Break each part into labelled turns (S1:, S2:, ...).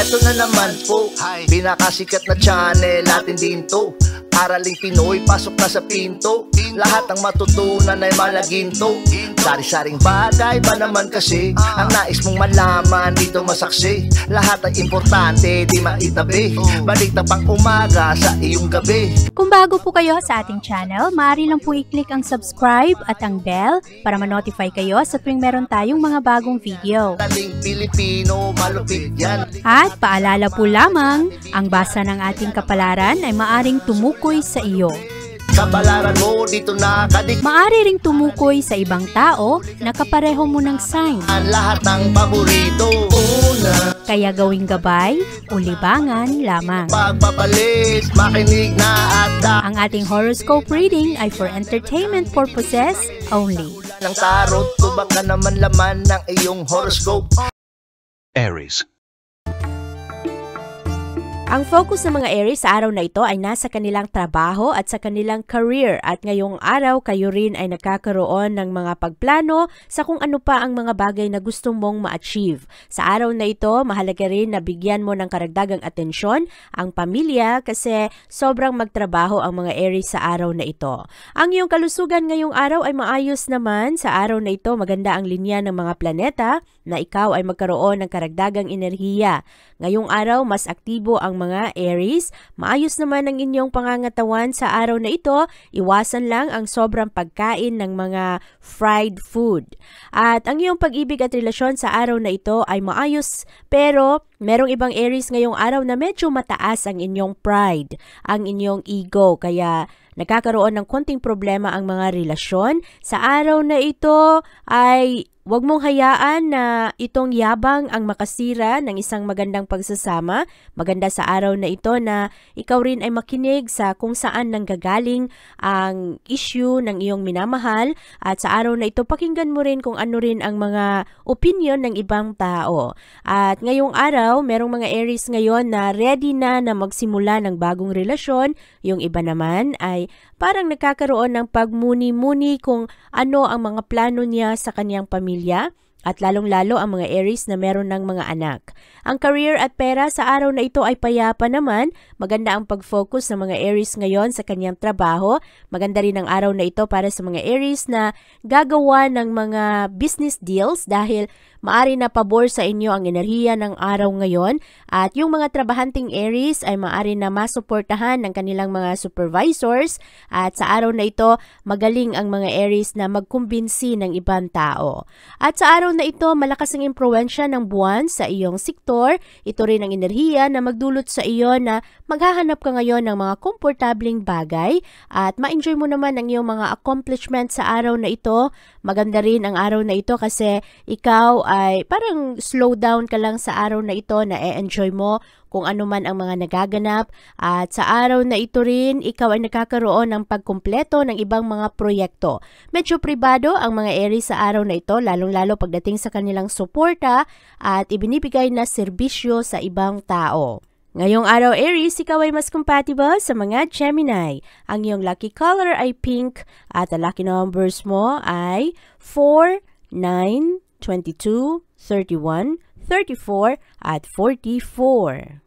S1: Eto na naman po, pinakasikat na channel natin din to. Araling Pinoy, pasok na sa pinto. Lahat ng matutunan ay malaginto. Sari-saring bagay ba naman kasi ang nais mong malaman dito masaksi. Lahat ay importante, di maitabi. Balik na pang umaga sa iyong gabi.
S2: Kung bago po kayo sa ating channel, maaari lang po i-click ang subscribe at ang bell para ma-notify kayo sa tuwing meron tayong mga bagong video.
S1: Taling Pilipino, malupit yan.
S2: At paalala po lamang, ang basa ng ating kapalaran ay maaring tumukoy sa iyo.
S1: Kapalaran mo dito nakadik.
S2: Maaari ring tumukoy sa ibang tao na kapareho mo ng sign.
S1: Ang lahat ng paborito. Una,
S2: Kaya gawing gabay o libangan lamang.
S1: pagpapalis, makinig na at
S2: Ang ating horoscope reading ay for entertainment purposes only.
S1: ng tarot. Tubak ka naman laman ng iyong horoscope.
S3: Aries.
S4: Ang focus ng mga Aries sa araw na ito ay nasa kanilang trabaho at sa kanilang career at ngayong araw kayo rin ay nagkakaroon ng mga pagplano sa kung ano pa ang mga bagay na gusto mong ma-achieve. Sa araw na ito, mahalaga rin na bigyan mo ng karagdagang atensyon ang pamilya kasi sobrang magtrabaho ang mga Aries sa araw na ito. Ang iyong kalusugan ngayong araw ay maayos naman. Sa araw na ito, maganda ang linya ng mga planeta na ikaw ay magkaroon ng karagdagang enerhiya. Ngayong araw, mas aktibo ang mga Aries. Maayos naman ang inyong pangangatawan sa araw na ito. Iwasan lang ang sobrang pagkain ng mga fried food. At ang iyong pag-ibig at relasyon sa araw na ito ay maayos pero merong ibang Aries ngayong araw na medyo mataas ang inyong pride, ang inyong ego. Kaya nagkakaroon ng konting problema ang mga relasyon. Sa araw na ito ay huwag mong hayaan na itong yabang ang makasira ng isang magandang pagsasama. Maganda sa araw na ito na ikaw rin ay makinig sa kung saan nanggagaling ang issue ng iyong minamahal. At sa araw na ito, pakinggan mo rin kung ano rin ang mga opinion ng ibang tao. At ngayong araw, merong mga Aries ngayon na ready na magsimula ng bagong relasyon. Yung iba naman ay parang nagkakaroon ng pagmuni-muni kung ano ang mga plano niya sa kanyang pamilya at lalong-lalo ang mga Aries na meron ng mga anak. Ang career at pera sa araw na ito ay payapa naman. Maganda ang pag-focus ng mga Aries ngayon sa kanyang trabaho. Maganda rin ang araw na ito para sa mga Aries na gagawa ng mga business deals dahil maari na pabor sa inyo ang enerhiya ng araw ngayon. At yung mga trabahanting Aries ay maari na masuportahan ng kanilang mga supervisors. At sa araw na ito, magaling ang mga Aries na magkumbinsi ng ibang tao. At sa araw na ito, malakas ang impluwensya ng buwan sa iyong sektor. Ito rin ang enerhiya na magdulot sa iyo na maghahanap ka ngayon ng mga komportabling bagay at ma-enjoy mo naman ang iyong mga accomplishment sa araw na ito. Maganda rin ang araw na ito kasi ikaw ay parang slow down ka lang sa araw na ito na e-enjoy mo kung ano man ang mga nagaganap. At sa araw na ito rin, ikaw ay nakakaroon ng pagkumpleto ng ibang mga proyekto. Medyo pribado ang mga Aries sa araw na ito, lalong-lalo pagdating sa kanilang suporta at ibinibigay na serbisyo sa ibang tao. Ngayong araw, Aries, ikaw ay mas compatible sa mga Gemini. Ang iyong lucky color ay pink at ang lucky numbers mo ay 4, 9, 22, 31, 34 at 44.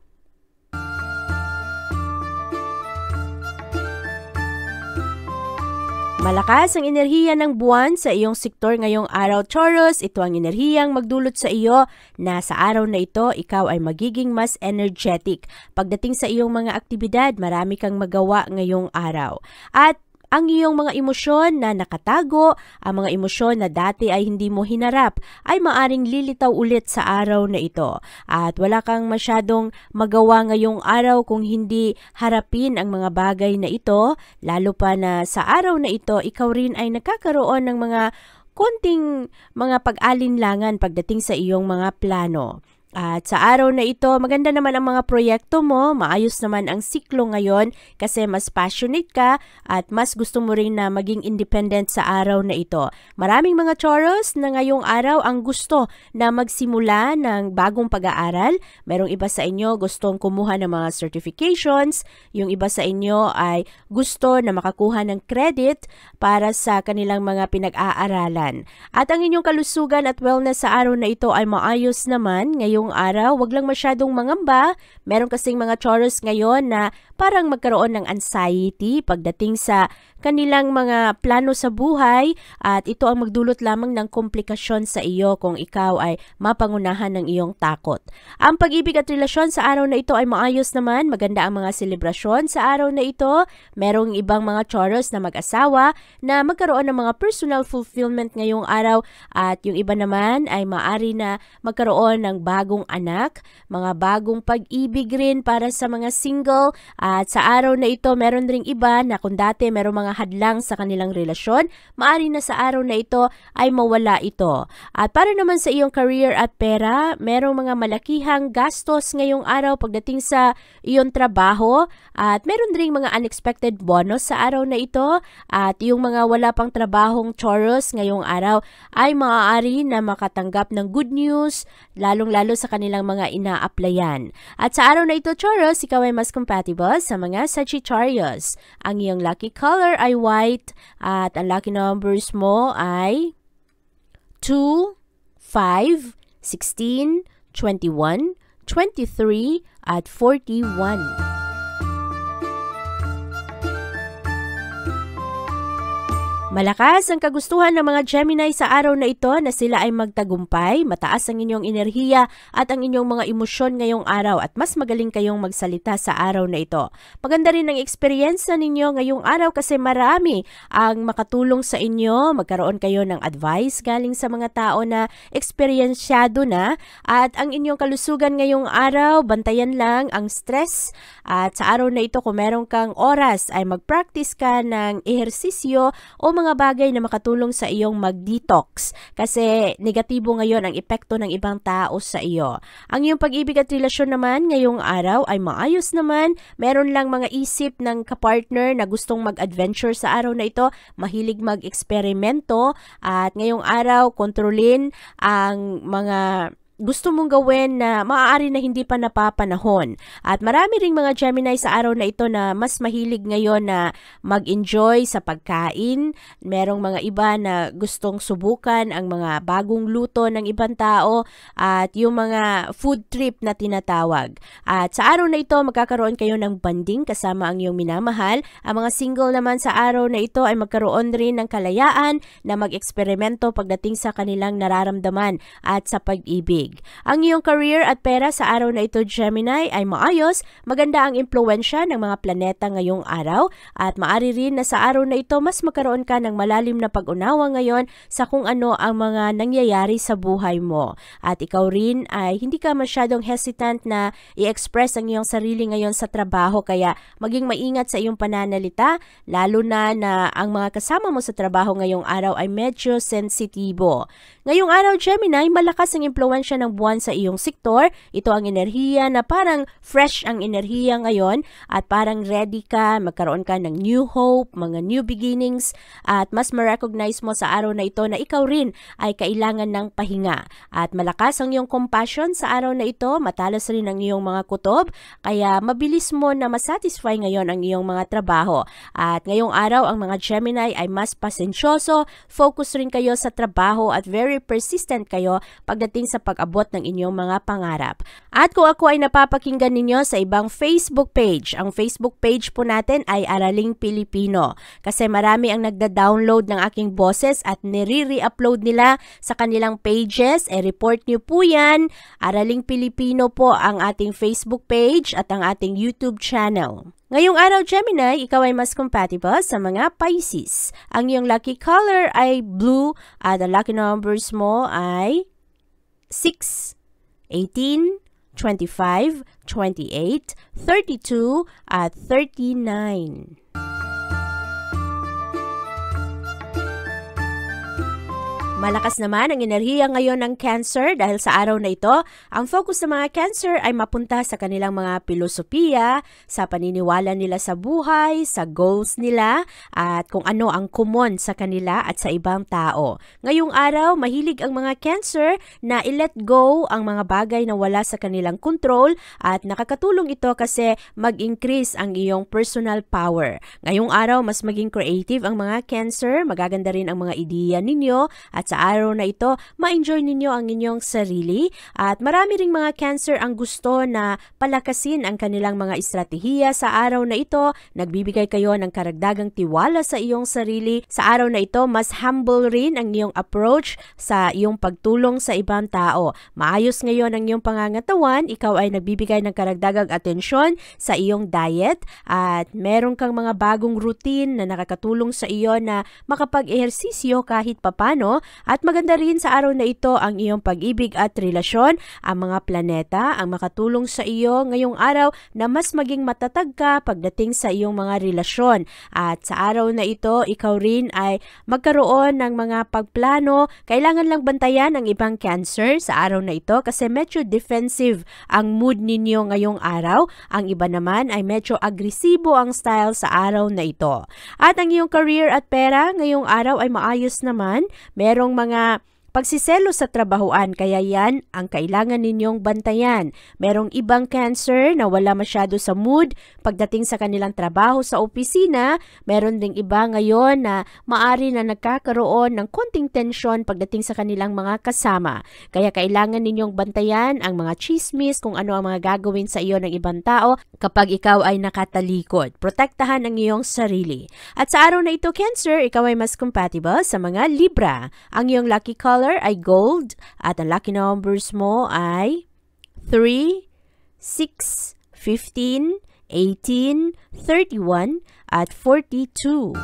S4: Malakas ang enerhiya ng buwan sa iyong sektor ngayong araw, Taurus. Ito ang enerhiyang magdulot sa iyo na sa araw na ito, ikaw ay magiging mas energetic. Pagdating sa iyong mga aktibidad, marami kang magawa ngayong araw. At ang iyong mga emosyon na nakatago, ang mga emosyon na dati ay hindi mo hinarap, ay maaring lilitaw ulit sa araw na ito. At wala kang masyadong magawa ngayong araw kung hindi harapin ang mga bagay na ito, lalo pa na sa araw na ito, ikaw rin ay nagkakaroon ng mga konting mga pag-alinlangan pagdating sa iyong mga plano. At sa araw na ito, maganda naman ang mga proyekto mo, maayos naman ang siklo ngayon kasi mas passionate ka at mas gusto mo rin na maging independent sa araw na ito. Maraming mga Taurus na ngayong araw ang gusto na magsimula ng bagong pag-aaral. Merong iba sa inyo gustong kumuha ng mga certifications, yung iba sa inyo ay gusto na makakuha ng credit para sa kanilang mga pinag-aaralan. At ang inyong kalusugan at wellness sa araw na ito ay maayos naman ngayong ngayong araw. Huwag lang masyadong mangamba. Meron kasing mga Taurus ngayon na parang magkaroon ng anxiety pagdating sa kanilang mga plano sa buhay at ito ang magdulot lamang ng komplikasyon sa iyo kung ikaw ay mapangunahan ng iyong takot. Ang pag-ibig at relasyon sa araw na ito ay maayos naman. Maganda ang mga selebrasyon sa araw na ito. Merong ibang mga Taurus na mag-asawa na magkaroon ng mga personal fulfillment ngayong araw at yung iba naman ay maari na magkaroon ng bagong anak, mga bagong pag-ibig rin para sa mga single. At sa araw na ito, meron ring iba na kung dati merong mga hadlang sa kanilang relasyon, maari na sa araw na ito ay mawala ito. At para naman sa iyong career at pera, merong mga malakihang gastos ngayong araw pagdating sa iyong trabaho at meron ring mga unexpected bonus sa araw na ito at yung mga wala pang trabahong Taurus ngayong araw ay maaari na makatanggap ng good news, lalong-lalo sa kanilang mga ina-applyan. At sa araw na ito, Taurus, ikaw ay mas compatible sa mga Sagittarius. Ang iyong lucky color ay white at ang lucky numbers mo ay 2, 5, 16, 21, 23 at 41. Malakas ang kagustuhan ng mga Gemini sa araw na ito na sila ay magtagumpay, mataas ang inyong enerhiya at ang inyong mga emosyon ngayong araw at mas magaling kayong magsalita sa araw na ito. Maganda rin ang eksperyensya ninyo ngayong araw kasi marami ang makatulong sa inyo, magkaroon kayo ng advice galing sa mga tao na eksperyensyado na at ang inyong kalusugan ngayong araw, bantayan lang ang stress at sa araw na ito kung meron kang oras ay mag-practice ka ng ehersisyo o mga bagay na makatulong sa iyong mag-detox kasi negatibo ngayon ang epekto ng ibang tao sa iyo. Ang iyong pag-ibig at relasyon naman ngayong araw ay maayos naman. Meron lang mga isip ng kapartner na gustong mag-adventure sa araw na ito, mahilig mag-eksperimento at ngayong araw kontrolin ang mga gusto mong gawin na maaari na hindi pa napapanahon. At marami ring mga Gemini sa araw na ito na mas mahilig ngayon na mag-enjoy sa pagkain. Merong mga iba na gustong subukan ang mga bagong luto ng ibang tao at yung mga food trip na tinatawag. At sa araw na ito, magkakaroon kayo ng banding kasama ang iyong minamahal. Ang mga single naman sa araw na ito ay magkaroon rin ng kalayaan na mag-eksperimento pagdating sa kanilang nararamdaman at sa pag-ibig. Ang iyong career at pera sa araw na ito, Gemini, ay maayos. Maganda ang impluwensya ng mga planeta ngayong araw at maari rin na sa araw na ito mas magkaroon ka ng malalim na pag-unawa ngayon sa kung ano ang mga nangyayari sa buhay mo. At ikaw rin ay hindi ka masyadong hesitant na i-express ang iyong sarili ngayon sa trabaho kaya maging maingat sa iyong pananalita lalo na ang mga kasama mo sa trabaho ngayong araw ay medyo sensitibo. Ngayong araw, Gemini, malakas ang impluwensya ng buwan sa iyong sektor. Ito ang enerhiya na parang fresh ang enerhiya ngayon at parang ready ka, magkaroon ka ng new hope, mga new beginnings at mas ma-recognize mo sa araw na ito na ikaw rin ay kailangan ng pahinga. At malakas ang iyong compassion sa araw na ito, matalas rin ang iyong mga kutob, kaya mabilis mo na masatisfy ngayon ang iyong mga trabaho. At ngayong araw, ang mga Gemini ay mas pasensyoso, focus rin kayo sa trabaho at very persistent kayo pagdating sa pag-abot ng inyong mga pangarap. At kung ako ay napapakinggan ninyo sa ibang Facebook page, ang Facebook page po natin ay Araling Pilipino kasi marami ang nagda-download ng aking boses at nire-upload nila sa kanilang pages. Report nyo po yan. Araling Pilipino po ang ating Facebook page at ang ating YouTube channel. Ngayong araw, Gemini, ikaw ay mas compatible sa mga Pisces. Ang iyong lucky color ay blue at ang lucky numbers mo ay 6, 18, 25, 28, 32 at 39. Malakas naman ang enerhiya ngayon ng Cancer dahil sa araw na ito, ang focus ng mga Cancer ay mapunta sa kanilang mga filosofiya, sa paniniwala nila sa buhay, sa goals nila, at kung ano ang common sa kanila at sa ibang tao. Ngayong araw, mahilig ang mga Cancer na i-let go ang mga bagay na wala sa kanilang control at nakakatulong ito kasi mag-increase ang iyong personal power. Ngayong araw, mas maging creative ang mga Cancer, magaganda rin ang mga ideya ninyo at At sa araw na ito, ma-enjoy ninyo ang inyong sarili at marami ring mga Cancer ang gusto na palakasin ang kanilang mga estratehiya sa araw na ito. Nagbibigay kayo ng karagdagang tiwala sa iyong sarili. Sa araw na ito, mas humble rin ang iyong approach sa iyong pagtulong sa ibang tao. Maayos ngayon ang iyong pangangatawan, ikaw ay nagbibigay ng karagdagang atensyon sa iyong diet at meron kang mga bagong routine na nakakatulong sa iyo na makapag-ehersisyo kahit papano at maganda rin sa araw na ito ang iyong pag-ibig at relasyon. Ang mga planeta ang makatulong sa iyo ngayong araw na mas maging matatag ka pagdating sa iyong mga relasyon. At sa araw na ito, ikaw rin ay magkaroon ng mga pagplano. Kailangan lang bantayan ang ibang Cancer sa araw na ito kasi medyo defensive ang mood ninyo ngayong araw. Ang iba naman ay medyo agresibo ang style sa araw na ito. At ang iyong career at pera ngayong araw ay maayos naman. Merong mga pagsiselo sa trabahuan, kaya yan ang kailangan ninyong bantayan. Merong ibang Cancer na wala masyado sa mood pagdating sa kanilang trabaho sa opisina. Meron ding iba ngayon na maari na nagkakaroon ng konting tensyon pagdating sa kanilang mga kasama. Kaya kailangan ninyong bantayan ang mga chismis, kung ano ang mga gagawin sa iyo ng ibang tao kapag ikaw ay nakatalikod. Protektahan ang iyong sarili. At sa araw na ito, Cancer, ikaw ay mas compatible sa mga Libra. Ang iyong lucky color ay gold at ang lucky numbers mo ay 3, 6, 15, 18, 31 at 42.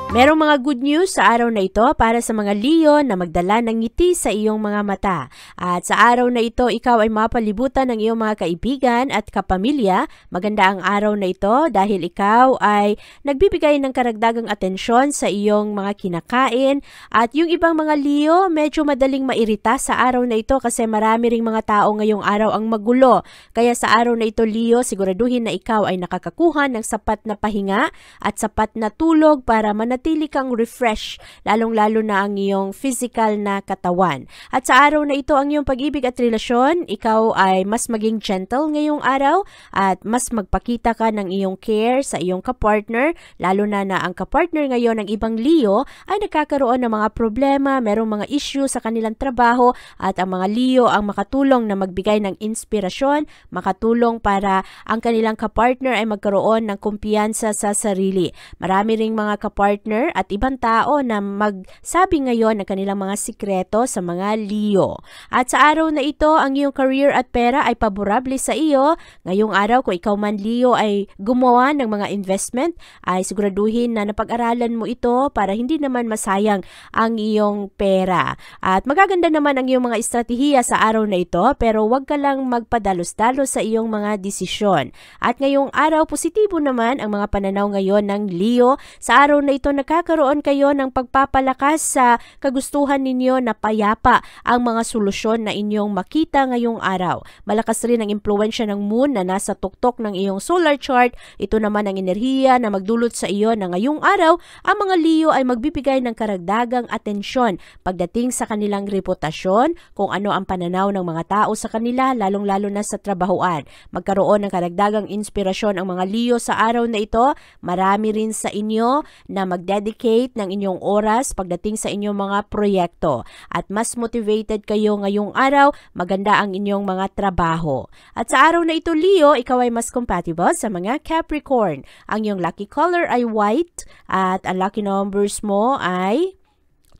S4: Merong mga good news sa araw na ito para sa mga Leo na magdala ng ngiti sa iyong mga mata. At sa araw na ito, ikaw ay mapalibutan ng iyong mga kaibigan at kapamilya. Maganda ang araw na ito dahil ikaw ay nagbibigay ng karagdagang atensyon sa iyong mga kinakain. At yung ibang mga Leo, medyo madaling mairita sa araw na ito kasi marami ring mga tao ngayong araw ang magulo. Kaya sa araw na ito, Leo, siguraduhin na ikaw ay nakakakuha ng sapat na pahinga at sapat na tulog para manatili kang refresh, lalong-lalo na ang iyong physical na katawan. At sa araw na ito, ang iyong pag-ibig at relasyon, ikaw ay mas maging gentle ngayong araw at mas magpakita ka ng iyong care sa iyong kapartner, lalo na ang kapartner ngayon ng ibang Leo ay nagkakaroon ng mga problema, merong mga issue sa kanilang trabaho at ang mga Leo ang makatulong na magbigay ng inspirasyon, makatulong para ang kanilang kapartner ay magkaroon ng kumpiyansa sa sarili. Marami ring mga kapartner at ibang tao na magsabi ngayon ng kanilang mga sikreto sa mga Leo. At sa araw na ito, ang iyong career at pera ay paborable sa iyo. Ngayong araw, kung ikaw man Leo ay gumawa ng mga investment, ay siguraduhin na napag-aralan mo ito para hindi naman masayang ang iyong pera. At magaganda naman ang iyong mga estratehiya sa araw na ito, pero huwag ka lang magpadalos-dalos sa iyong mga desisyon. At ngayong araw, positibo naman ang mga pananaw ngayon ng Leo. Sa araw na ito, nagkakaroon kayo ng pagpapalakas sa kagustuhan ninyo na payapa ang mga solusyon na inyong makita ngayong araw. Malakas rin ang impluwensya ng moon na nasa tuktok ng iyong solar chart. Ito naman ang enerhiya na magdulot sa iyo na ngayong araw, ang mga Leo ay magbibigay ng karagdagang atensyon pagdating sa kanilang reputasyon, kung ano ang pananaw ng mga tao sa kanila, lalong-lalo na sa trabahuan. Magkaroon ng karagdagang inspirasyon ang mga Leo sa araw na ito. Marami rin sa inyo na mag-dedicate ng inyong oras pagdating sa inyong mga proyekto. At mas motivated kayo ngayong araw, maganda ang inyong mga trabaho. At sa araw na ito, Leo, ikaw ay mas compatible sa mga Capricorn. Ang iyong lucky color ay white at ang lucky numbers mo ay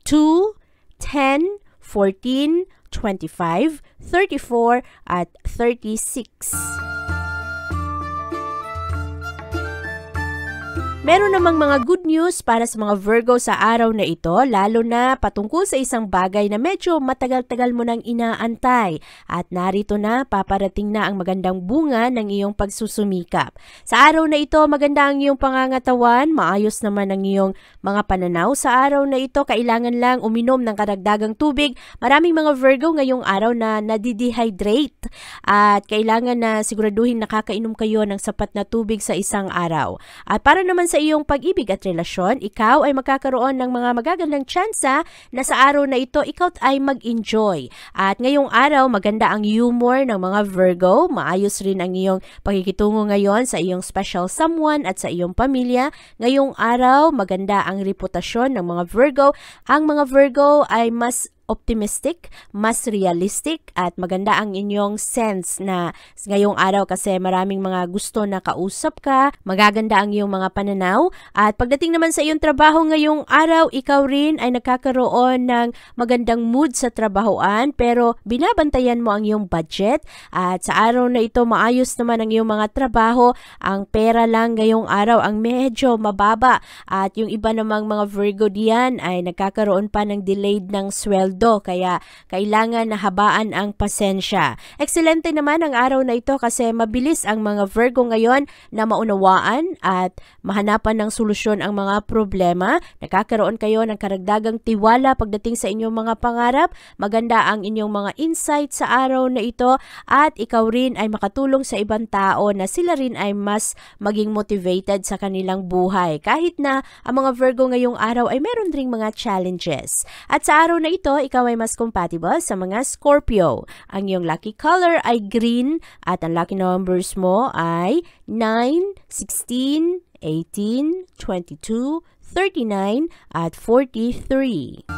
S4: 2, 10, 14, 25, 34 at 36. Meron namang mga good news para sa mga Virgo sa araw na ito, lalo na patungkol sa isang bagay na medyo matagal-tagal mo nang inaantay. At narito na, paparating na ang magandang bunga ng iyong pagsusumikap. Sa araw na ito, maganda ang iyong pangangatawan, maayos naman ang iyong mga pananaw. Sa araw na ito, kailangan lang uminom ng karagdagang tubig. Maraming mga Virgo ngayong araw na nadidehydrate at kailangan na siguraduhin nakakainom kayo ng sapat na tubig sa isang araw. At para naman sa sa iyong pag-ibig at relasyon, ikaw ay magkakaroon ng mga magagandang tsansa na sa araw na ito, ikaw ay mag-enjoy. At ngayong araw, maganda ang humor ng mga Virgo. Maayos rin ang iyong pakikitungo ngayon sa iyong special someone at sa iyong pamilya. Ngayong araw, maganda ang reputasyon ng mga Virgo. Ang mga Virgo ay mas optimistic, mas realistic at maganda ang inyong sense na ngayong araw kasi maraming mga gusto na kausap ka, magaganda ang iyong mga pananaw at pagdating naman sa iyong trabaho ngayong araw, ikaw rin ay nagkakaroon ng magandang mood sa trabahoan pero binabantayan mo ang iyong budget at sa araw na ito maayos naman ang iyong mga trabaho, ang pera lang ngayong araw ang medyo mababa at yung iba namang mga Virgo diyan ay nagkakaroon pa ng delayed ng sweldo kaya kailangan na habaan ang pasensya. Excelente naman ang araw na ito kasi mabilis ang mga Virgo ngayon na maunawaan at mahanapan ng solusyon ang mga problema. Nakakaroon kayo ng karagdagang tiwala pagdating sa inyong mga pangarap. Maganda ang inyong mga insight sa araw na ito at ikaw rin ay makatulong sa ibang tao na sila rin ay mas maging motivated sa kanilang buhay. Kahit na ang mga Virgo ngayong araw ay meron ring mga challenges. At sa araw na ito, ikaw ay mas compatible sa mga Scorpio. Ang iyong lucky color ay green at ang lucky numbers mo ay 9, 16, 18, 22, 39 at 43.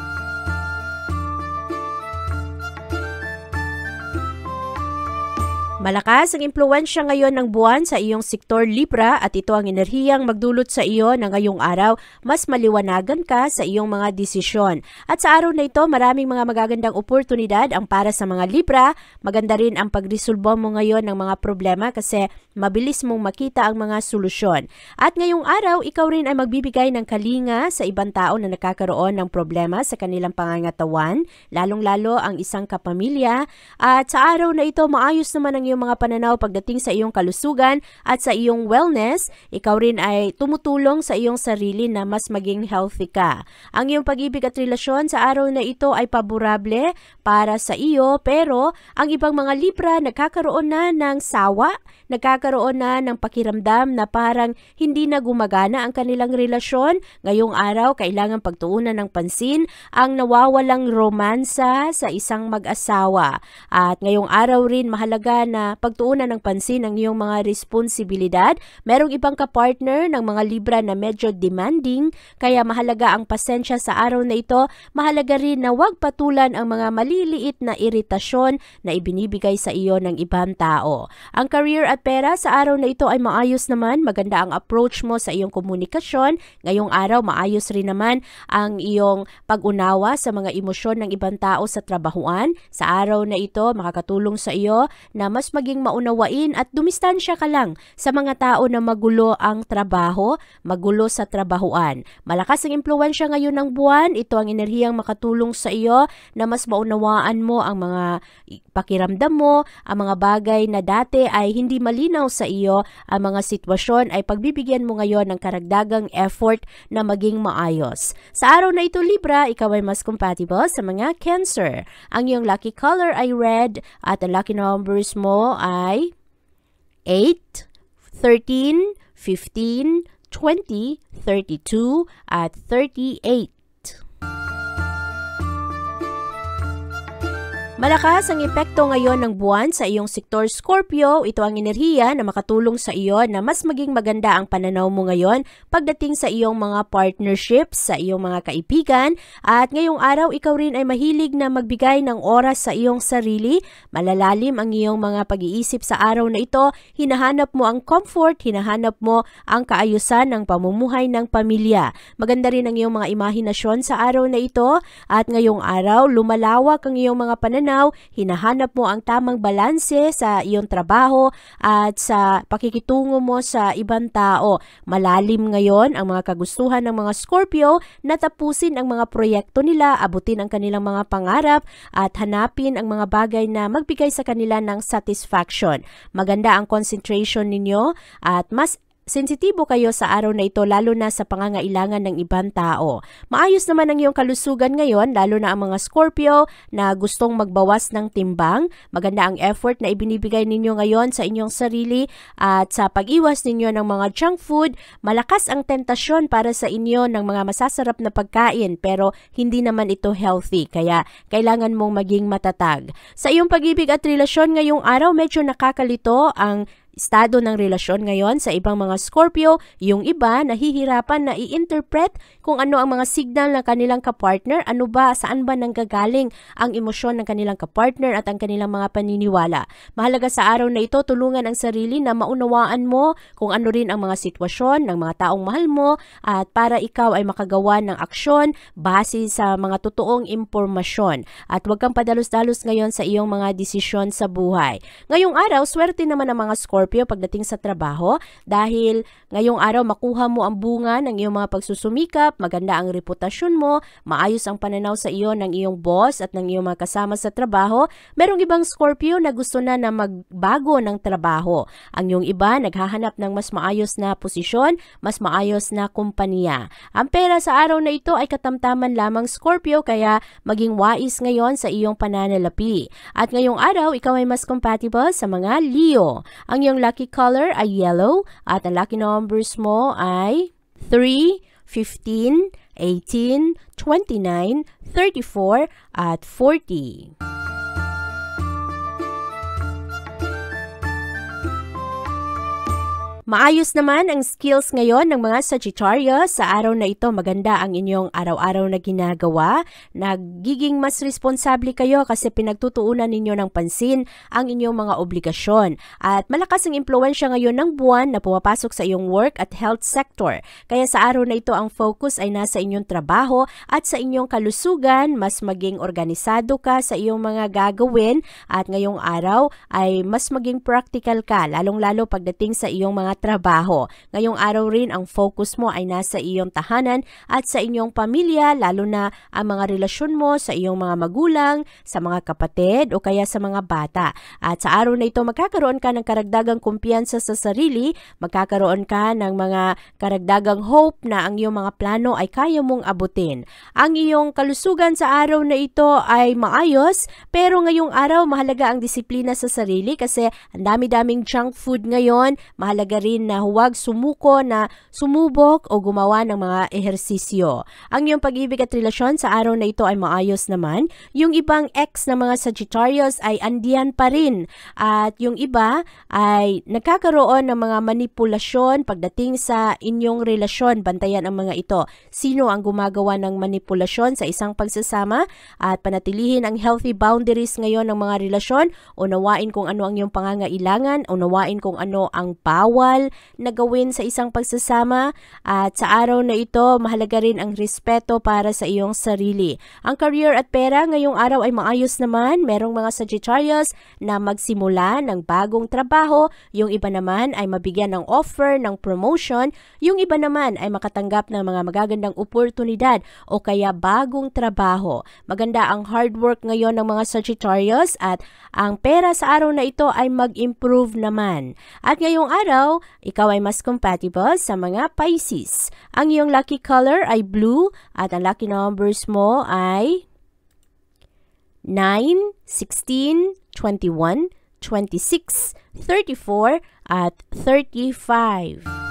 S4: Malakas ang impluwensya ngayon ng buwan sa iyong sektor Libra at ito ang enerhiyang magdulot sa iyo na ngayong araw mas maliwanagan ka sa iyong mga desisyon. At sa araw na ito maraming mga magagandang oportunidad ang para sa mga Libra. Maganda rin ang pagresolba mo ngayon ng mga problema kasi mabilis mong makita ang mga solusyon. At ngayong araw ikaw rin ay magbibigay ng kalinga sa ibang tao na nakakaroon ng problema sa kanilang pangangatawan, lalong-lalo ang isang kapamilya. At sa araw na ito maayos naman ang iyong mga pananaw pagdating sa iyong kalusugan at sa iyong wellness, ikaw rin ay tumutulong sa iyong sarili na mas maging healthy ka. Ang iyong pag-ibig at relasyon sa araw na ito ay paborable para sa iyo pero ang ibang mga Libra nagkakaroon na ng sawa, nagkakaroon na ng pakiramdam na parang hindi na gumagana ang kanilang relasyon. Ngayong araw, kailangan pagtuunan ng pansin ang nawawalang romansa sa isang mag-asawa. At ngayong araw rin mahalaga na pagtuunan ng pansin ang iyong mga responsibilidad. Merong ibang kapartner ng mga Libra na medyo demanding, kaya mahalaga ang pasensya sa araw na ito. Mahalaga rin na huwag patulan ang mga maliliit na iritasyon na ibinibigay sa iyo ng ibang tao. Ang career at pera sa araw na ito ay maayos naman. Maganda ang approach mo sa iyong komunikasyon. Ngayong araw, maayos rin naman ang iyong pag-unawa sa mga emosyon ng ibang tao sa trabahuan. Sa araw na ito, makakatulong sa iyo na mas maging maunawain at dumistansya ka lang sa mga tao na magulo ang trabaho, magulo sa trabahuan. Malakas ang impluwensya ngayon ng buwan. Ito ang enerhiyang makatulong sa iyo na mas maunawaan mo ang mga pakiramdam mo, ang mga bagay na dati ay hindi malinaw sa iyo, ang mga sitwasyon ay pagbibigyan mo ngayon ng karagdagang effort na maging maayos. Sa araw na ito Libra, ikaw ay mas compatible sa mga Cancer. Ang iyong lucky color ay red at ang lucky numbers mo ay 8, 13, 15, 20, 32 at 38. Malakas ang epekto ngayon ng buwan sa iyong sektor Scorpio. Ito ang enerhiya na makatulong sa iyo na mas maging maganda ang pananaw mo ngayon pagdating sa iyong mga partnerships, sa iyong mga kaibigan. At ngayong araw, ikaw rin ay mahilig na magbigay ng oras sa iyong sarili. Malalalim ang iyong mga pag-iisip sa araw na ito. Hinahanap mo ang comfort, hinahanap mo ang kaayusan ng pamumuhay ng pamilya. Maganda rin ang iyong mga imahinasyon sa araw na ito. At ngayong araw, lumalawak ang iyong mga pananaw. Hinahanap mo ang tamang balanse sa iyong trabaho at sa pakikitungo mo sa ibang tao. Malalim ngayon ang mga kagustuhan ng mga Scorpio na tapusin ang mga proyekto nila, abutin ang kanilang mga pangarap at hanapin ang mga bagay na magbigay sa kanila ng satisfaction. Maganda ang concentration ninyo at mas sensitibo kayo sa araw na ito lalo na sa pangangailangan ng ibang tao. Maayos naman ang iyong kalusugan ngayon lalo na ang mga Scorpio na gustong magbawas ng timbang. Maganda ang effort na ibinibigay ninyo ngayon sa inyong sarili at sa pag-iwas ninyo ng mga junk food. Malakas ang tentasyon para sa inyo ng mga masasarap na pagkain pero hindi naman ito healthy kaya kailangan mong maging matatag. Sa iyong pag-ibig at relasyon ngayong araw medyo nakakalito ang estado ng relasyon ngayon sa ibang mga Scorpio. Yung iba nahihirapan na i-interpret kung ano ang mga signal ng kanilang kapartner, ano ba, saan ba nanggagaling ang emosyon ng kanilang kapartner at ang kanilang mga paniniwala. Mahalaga sa araw na ito, tulungan ang sarili na maunawaan mo kung ano rin ang mga sitwasyon ng mga taong mahal mo at para ikaw ay makagawa ng aksyon base sa mga totoong impormasyon. At huwag kang padalos-dalos ngayon sa iyong mga desisyon sa buhay. Ngayong araw, swerte naman ang mga Scorpio pagdating sa trabaho dahil ngayong araw makuha mo ang bunga ng iyong mga pagsusumikap, maganda ang reputasyon mo, maayos ang pananaw sa iyo ng iyong boss at ng iyong mga kasama sa trabaho. Merong ibang Scorpio na gusto na magbago ng trabaho. Ang iyong iba naghahanap ng mas maayos na posisyon, mas maayos na kumpanya. Ang pera sa araw na ito ay katamtaman lamang Scorpio kaya maging wais ngayon sa iyong pananalapi. At ngayong araw ikaw ay mas compatible sa mga Leo. Ang iyong lucky color ay yellow at ang lucky numbers mo ay 3, 15, 18, 29, 34 at 40. Maayos naman ang skills ngayon ng mga Sagittarius. Sa araw na ito, maganda ang inyong araw-araw na ginagawa. Nagiging mas responsable kayo kasi pinagtutuunan ninyo ng pansin ang inyong mga obligasyon. At malakas ang impluensya ngayon ng buwan na pumapasok sa iyong work at health sector. Kaya sa araw na ito, ang focus ay nasa inyong trabaho at sa inyong kalusugan. Mas maging organisado ka sa iyong mga gagawin at ngayong araw ay mas maging practical ka, lalong-lalo pagdating sa iyong mga trabaho. Ngayong araw rin ang focus mo ay nasa iyong tahanan at sa inyong pamilya, lalo na ang mga relasyon mo sa iyong mga magulang, sa mga kapatid o kaya sa mga bata. At sa araw na ito magkakaroon ka ng karagdagang kumpiyansa sa sarili, magkakaroon ka ng mga karagdagang hope na ang iyong mga plano ay kaya mong abutin. Ang iyong kalusugan sa araw na ito ay maayos, pero ngayong araw mahalaga ang disiplina sa sarili kasi ang dami-daming junk food ngayon. Mahalaga rin na huwag sumuko na sumubok o gumawa ng mga ehersisyo. Ang iyong pag-ibig at relasyon sa araw na ito ay maayos naman. Yung ibang ex na mga Sagittarius ay andiyan pa rin. At yung iba ay nagkakaroon ng mga manipulasyon pagdating sa inyong relasyon. Bantayan ang mga ito. Sino ang gumagawa ng manipulasyon sa isang pagsasama at panatilihin ang healthy boundaries ngayon ng mga relasyon. Unawain kung ano ang iyong pangangailangan. Unawain kung ano ang bawal na gawin sa isang pagsasama at sa araw na ito mahalaga rin ang respeto para sa iyong sarili. Ang career at pera ngayong araw ay maayos naman. Merong mga Sagittarius na magsimula ng bagong trabaho, yung iba naman ay mabigyan ng offer ng promotion, yung iba naman ay makatanggap ng mga magagandang oportunidad o kaya bagong trabaho. Maganda ang hard work ngayon ng mga Sagittarius at ang pera sa araw na ito ay mag-improve naman. At ngayong araw, ikaw ay mas compatible sa mga Pisces. Ang iyong lucky color ay blue at ang lucky numbers mo ay 9, 16, 21, 26, 34 at 35.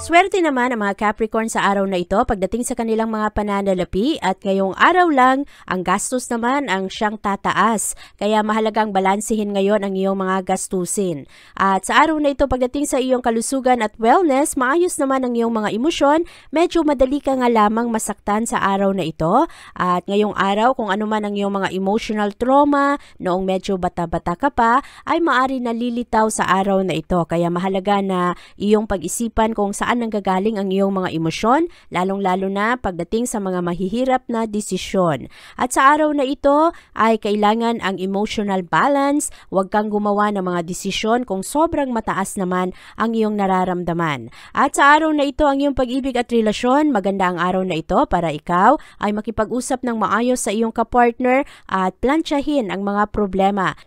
S4: Swerte naman ang mga Capricorn sa araw na ito pagdating sa kanilang mga pananalapi at ngayong araw lang ang gastos naman ang siyang tataas. Kaya mahalagang balansehin ngayon ang iyong mga gastusin. At sa araw na ito pagdating sa iyong kalusugan at wellness, maayos naman ang iyong mga emosyon. Medyo madali ka nga lamang masaktan sa araw na ito. At ngayong araw kung ano man ang iyong mga emotional trauma noong medyo bata-bata ka pa ay maari nalilitaw sa araw na ito. Kaya mahalaga na iyong pag-isipan kung saan nanggagaling ang iyong mga emosyon, lalong-lalo na pagdating sa mga mahihirap na desisyon. At sa araw na ito ay kailangan ang emotional balance, huwag kang gumawa ng mga desisyon kung sobrang mataas naman ang iyong nararamdaman. At sa araw na ito ang iyong pag-ibig at relasyon, maganda ang araw na ito para ikaw ay makipag-usap ng maayos sa iyong kapartner at plantsahin ang mga problema.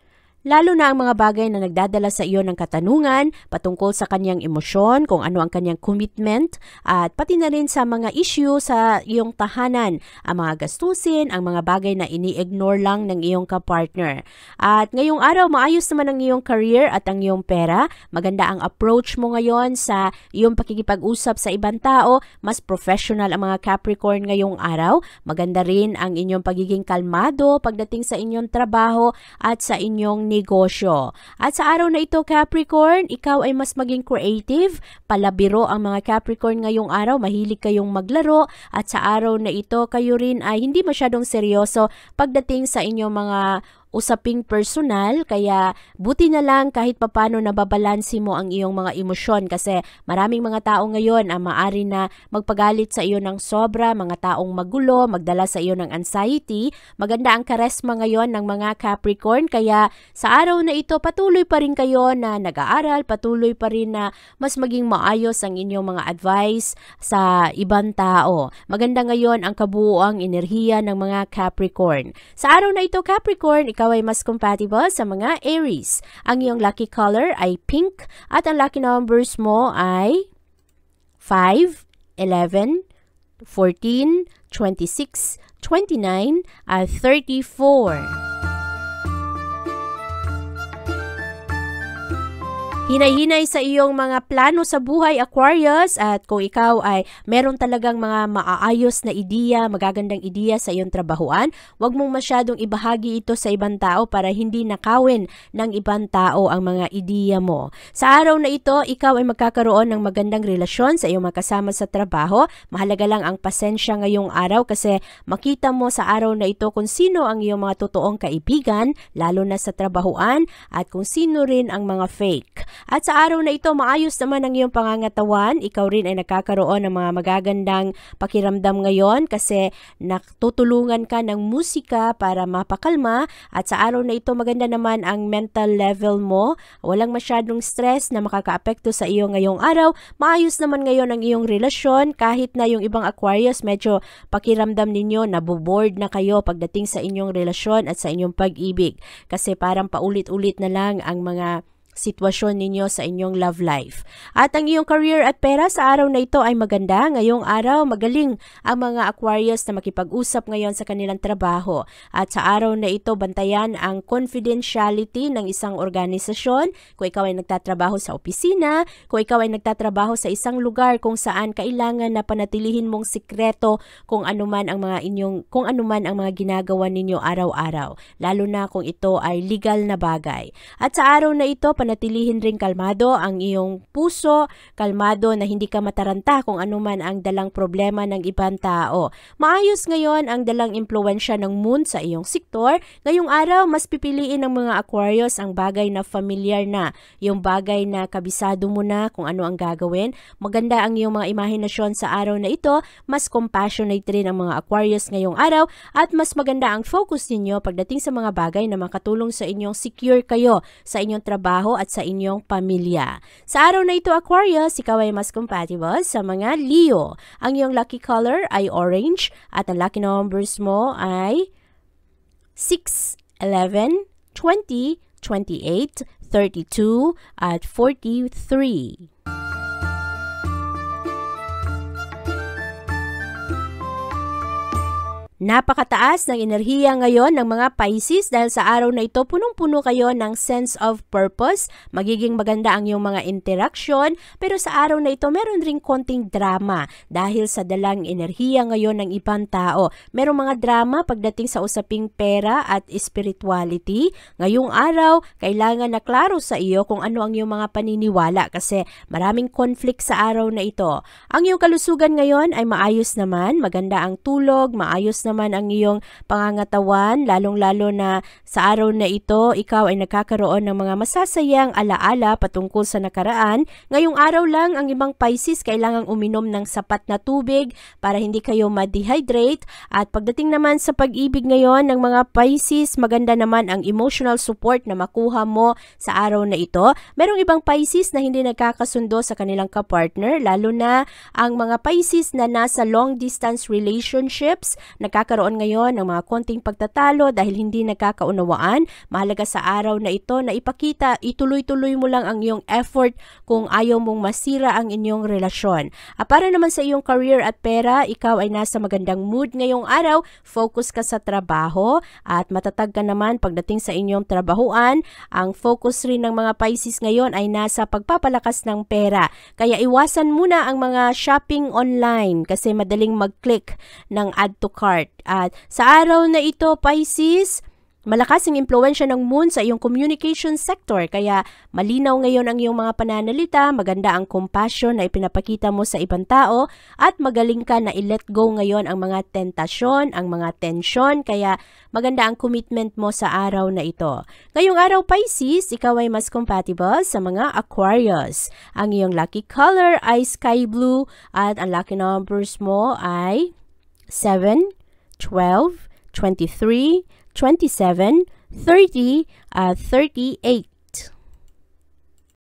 S4: lalo na ang mga bagay na nagdadala sa iyo ng katanungan patungkol sa kanyang emosyon, kung ano ang kanyang commitment, at pati na rin sa mga issue sa iyong tahanan, ang mga gastusin, ang mga bagay na ini-ignore lang ng iyong kapartner. At ngayong araw, maayos naman ang iyong career at ang iyong pera. Maganda ang approach mo ngayon sa iyong pakikipag-usap sa ibang tao. Mas professional ang mga Capricorn ngayong araw. Maganda rin ang inyong pagiging kalmado pagdating sa inyong trabaho at sa inyong negosyo. At sa araw na ito, Capricorn, ikaw ay mas maging creative. Palabiro ang mga Capricorn ngayong araw. Mahilig kayong maglaro. At sa araw na ito, kayo rin ay hindi masyadong seryoso pagdating sa inyong mga usaping personal, kaya buti na lang kahit papano nababalansi mo ang iyong mga emosyon kasi maraming mga tao ngayon ang maari na magpagalit sa iyo ng sobra, mga taong magulo, magdala sa iyo ng anxiety. Maganda ang karesma ngayon ng mga Capricorn, kaya sa araw na ito patuloy pa rin kayo na nag-aaral, patuloy pa rin na mas maging maayos ang inyong mga advice sa ibang tao. Maganda ngayon ang kabuuang enerhiya ng mga Capricorn. Sa araw na ito, Capricorn, ikaw ay mas compatible sa mga Aries. Ang iyong lucky color ay pink at ang lucky numbers mo ay 5, 11, 14, 26, 29, at 34. Hinay-hinay sa iyong mga plano sa buhay, Aquarius, at kung ikaw ay meron talagang mga maaayos na ideya, magagandang ideya sa iyong trabahuan, huwag mong masyadong ibahagi ito sa ibang tao para hindi nakawin ng ibang tao ang mga ideya mo. Sa araw na ito, ikaw ay magkakaroon ng magandang relasyon sa iyong makasama sa trabaho. Mahalaga lang ang pasensya ngayong araw kasi makita mo sa araw na ito kung sino ang iyong mga totoong kaibigan, lalo na sa trabahuan, at kung sino rin ang mga fake. At sa araw na ito, maayos naman ang iyong pangangatawan. Ikaw rin ay nakakaroon ng mga magagandang pakiramdam ngayon kasi natutulungan ka ng musika para mapakalma. At sa araw na ito, maganda naman ang mental level mo. Walang masyadong stress na makakaapekto sa iyo ngayong araw. Maayos naman ngayon ang iyong relasyon kahit na yung ibang Aquarius medyo pakiramdam ninyo naboboard na kayo pagdating sa inyong relasyon at sa inyong pag-ibig. Kasi parang paulit-ulit na lang ang mga sitwasyon ninyo sa inyong love life. At ang iyong career at pera sa araw na ito ay maganda. Ngayong araw, magaling ang mga Aquarius na makipag-usap ngayon sa kanilang trabaho. At sa araw na ito, bantayan ang confidentiality ng isang organisasyon. Kung ikaw ay nagtatrabaho sa opisina, kung ikaw ay nagtatrabaho sa isang lugar kung saan kailangan na panatilihin mong sikreto kung anuman ang mga ginagawa ninyo araw-araw. Lalo na kung ito ay legal na bagay. At sa araw na ito, panatilihin ring kalmado ang iyong puso, kalmado na hindi ka mataranta kung anuman ang dalang problema ng ibang tao. Maayos ngayon ang dalang impluwensya ng moon sa iyong sektor. Ngayong araw, mas pipiliin ng mga Aquarius ang bagay na familiar na, yung bagay na kabisado mo na kung ano ang gagawin. Maganda ang iyong mga imahinasyon sa araw na ito, mas compassionate rin ang mga Aquarius ngayong araw, at mas maganda ang focus ninyo pagdating sa mga bagay na makatulong sa inyong secure kayo sa inyong trabaho at sa inyong pamilya. Sa araw na ito, Aquarius, ikaw ay mas compatible sa mga Leo. Ang iyong lucky color ay orange at ang lucky numbers mo ay 6, 11, 20, 28, 32, at 43. Napakataas ng enerhiya ngayon ng mga Pisces dahil sa araw na ito punong-puno kayo ng sense of purpose. Magiging maganda ang iyong mga interaction, pero sa araw na ito meron ring konting drama dahil sa dalang enerhiya ngayon ng ibang tao. Merong mga drama pagdating sa usaping pera at spirituality. Ngayong araw, kailangan na klaro sa iyo kung ano ang iyong mga paniniwala kasi maraming conflict sa araw na ito. Ang iyong kalusugan ngayon ay maayos naman, maganda ang tulog, maayos naman ang iyong pangangatawan, lalong-lalo na sa araw na ito, ikaw ay nagkakaroon ng mga masasayang alaala patungkol sa nakaraan. Ngayong araw lang, ang ibang Pisces kailangang uminom ng sapat na tubig para hindi kayo ma-dehydrate. At pagdating naman sa pag-ibig ngayon ng mga Pisces, maganda naman ang emotional support na makuha mo sa araw na ito. Merong ibang Pisces na hindi nagkakasundo sa kanilang kapartner, lalo na ang mga Pisces na nasa long-distance relationships, nagkakaroon ngayon ng mga konting pagtatalo dahil hindi nagkakaunawaan. Mahalaga sa araw na ito na ipakita, ituloy-tuloy mo lang ang iyong effort kung ayaw mong masira ang inyong relasyon. Para naman sa iyong career at pera, ikaw ay nasa magandang mood ngayong araw, focus ka sa trabaho at matatag ka naman pagdating sa inyong trabahuan. Ang focus rin ng mga Pisces ngayon ay nasa pagpapalakas ng pera. Kaya iwasan muna ang mga shopping online kasi madaling mag-click ng add to cart. At sa araw na ito, Pisces, malakas ang impluwensya ng moon sa iyong communication sector, kaya malinaw ngayon ang iyong mga pananalita, maganda ang compassion na ipinapakita mo sa ibang tao, at magaling ka na i-let go ngayon ang mga tentasyon, ang mga tensyon, kaya maganda ang commitment mo sa araw na ito. Ngayong araw, Pisces, ikaw ay mas compatible sa mga Aquarius. Ang iyong lucky color ay sky blue at ang lucky numbers mo ay 7, 12, 23, 27, 30, 38.